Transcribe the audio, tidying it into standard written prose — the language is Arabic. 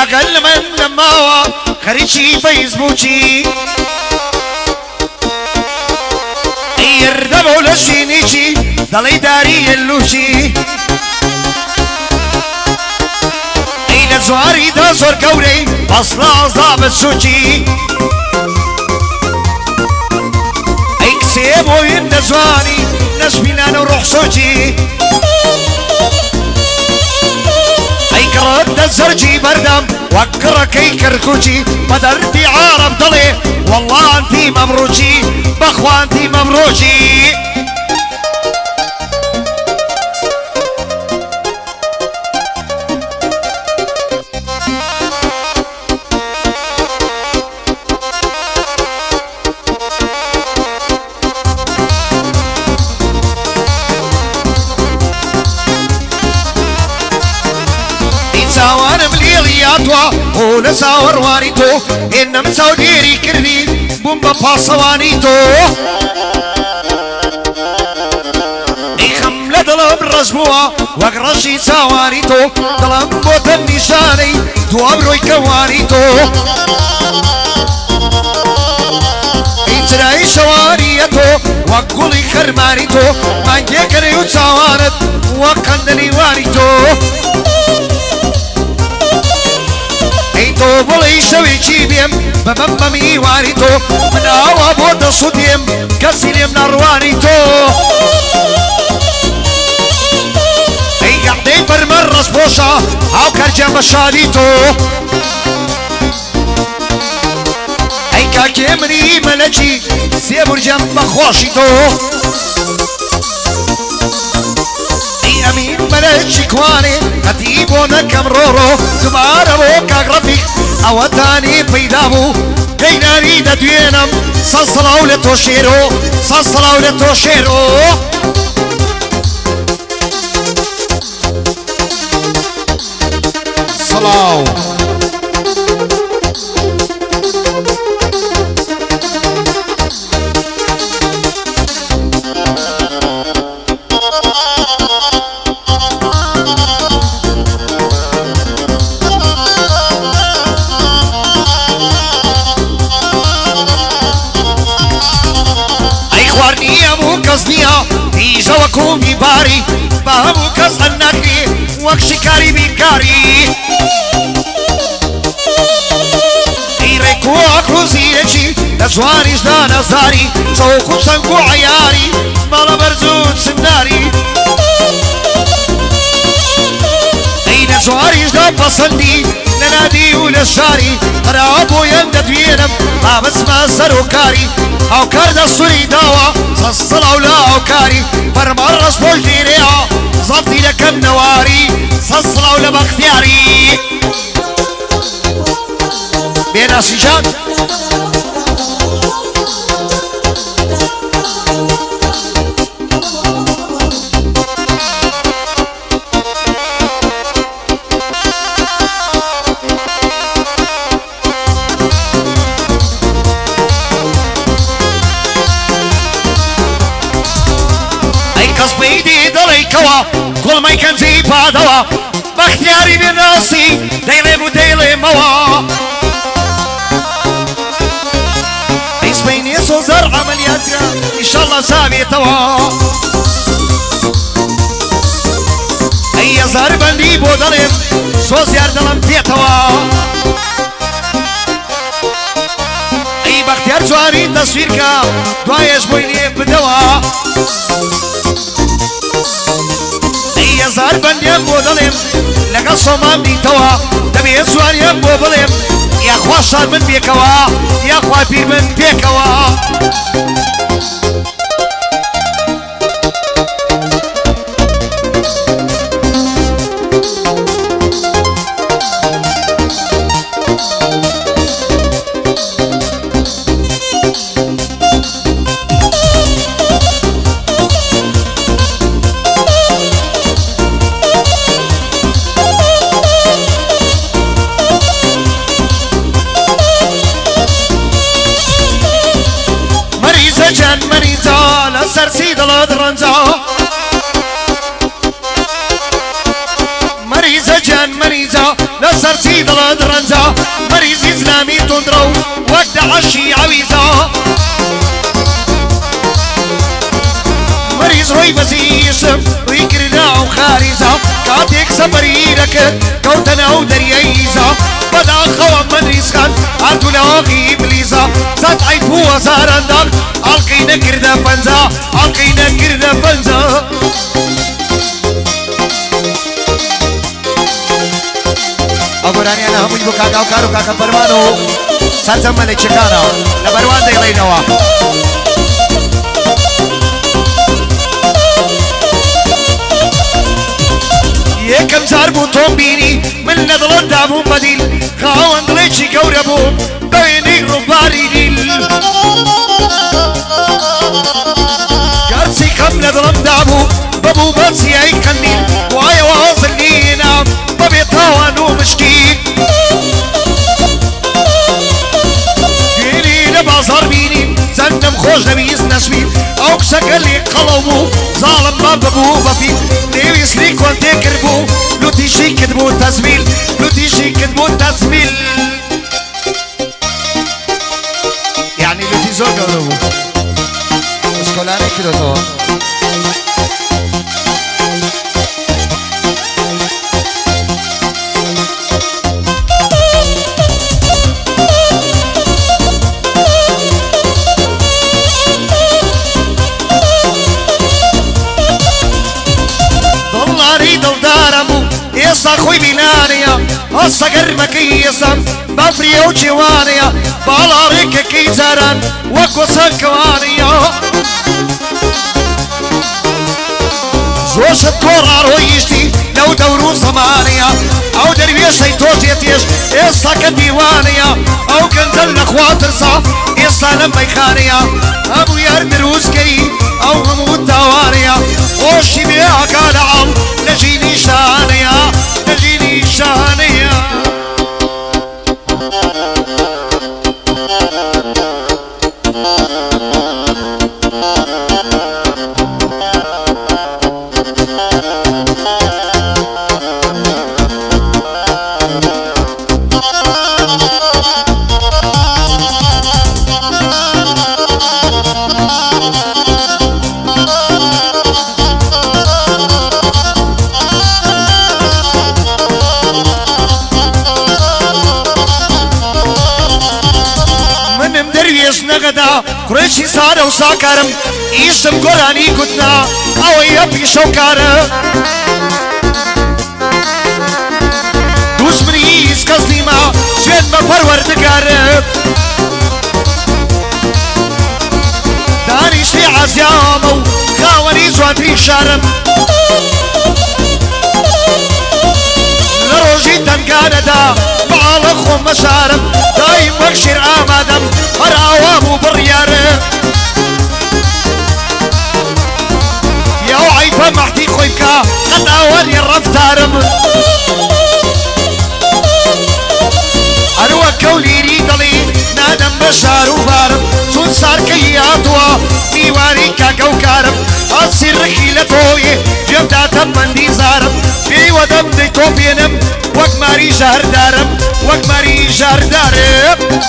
أقل من نماوة خريجي فيسبوكي يردبو لشينيشي ضلي داري اللوشي اين زواري دا زور كوري بصلا ضابط سوشي اي كسيبو ين زواني نسبينا نروح سوشي اي كرد الزرجي بردم وكرك اي كركوشي بدرتي عارب ضلي والله انتي مبروشي باخوانتي مبروشي ساوان مليلياتوا ونساور وانيتو إنم سوديري كردي بومبا باصوانيتو اي خملة دلم رزبوا وقرشي ساوانيتو دلم بوت النشاني دوابروي كوانيتو اي تراي شوانيتو وقولي خرمانيتو من يكري وتساواند وقندني وانيتو ايتو بولي شوي جيبيم بمممي وانيتو من هوا بود صديم كسيليم نروانيتو اي قعدي برمر رسبوشا او كرجم شاليتو اي كاكي مني ملجي سيبور جنب خواشيتو اي امين ملجي كواني قديبونا كمرورو تباربو كاقربي او تاني بيدابو كيناري ددوينم صصلاو لتوشيرو صصلاو لتوشيرو صلاو جوكم بباري بهمو كسنكي وكشكاري بكاري يركو اكروزيجي نزوانيش دا نزاري سوكو سنكو عياري مالا برزون سناري اي نزوانيش دا بصندي ننادي ولشاري انا ابو ينددوينم بابس ما سروكاري او كارد السوري داوا صصلا ولا او كاري برمرس بولجيريا صفتي لكم نواري صصلا ولا باختياري بينا سجان كل ما يكن زي بعدوا باختياري براسي ديلي وديلي موا اسميني صوزر عمليات ان شاء الله سامي توا اي زهر بندي بودلم صوزيار دلم بيتوا اي باختيار جواري تصويرك دوايش بويني بدوا زار بندیم بودلیم لگا سومان دیتوا دبی سواریم بودلیم یا خواشان من بیکوا یا خواه پیر من بیکوا منيزة لسرتي ضلاد رنزة مريزي زلامي تندرو ودع عشي عويزة مريز روي بزيسم ويكرنا وخارزة كاتيك سفري ركت كوتنا ودريايزة بدا خوام من ريسخان عردو لاغي بليزة زاد عيفو وزارندق عالقينا كردا فنزا عالقينا كردا فنزا أقولاني أنا هموش بكاكا وكارو كاكا برمانو سرزم ملك شكانا لبروان دي غينوا يكم زاربو تومبيني من نضل دابو بديل خاوان دليشي كوربو بيني رباري ديل قرسي كم نضل دابو بابو بنسي اي كنيل وايا واصلينا ببيطاوانو مشكين ديني لبازار بيني زنم خوش نبيز نسوين او كسكالي قلبو ظالم ما بابو بفيل ليوي سريك وانتي كربو لو تيشي كدبو تزميل لو تيشي كدبو تزميل يعني لو تيزور قلبو اسكولاني كدو تو يسا خوي بنانيا هسا قربك يسم بفري وجوانيا بالاريك كيزاران وكو سكوانيا زوش الدور رويشتي لو دورو زمانيا او دربيش هيتوش يتيش يسا كديوانيا او كنزل الاخوات رصا يسا لما يخانيا ابو يارد روسكي او همو الدوانيا وشي بياك على عم نجيني شانيا نجيني شانيا نغدا كريشي صار وساكرم ايشم قراني قدنا او يبي شوكارم دوش مريز قصديما شين ما پروردگارم دانيش في عزيامو خاوني زوان في شارم لروجي تنقاندا بعالخو مشارم دايم وكشير آمادم هراوامو بريارم يا وعيفة محتي خويبكا قد اولي الرفتارم اروى كولي ريدلي نادم بشار وبارم سون صار كياتوا ميواري كاكوكارم اصير ركيلتوي جبدا تمندي زارم في ودم دي توبينم وك ماري شهر دارم وك ماري شهر دارم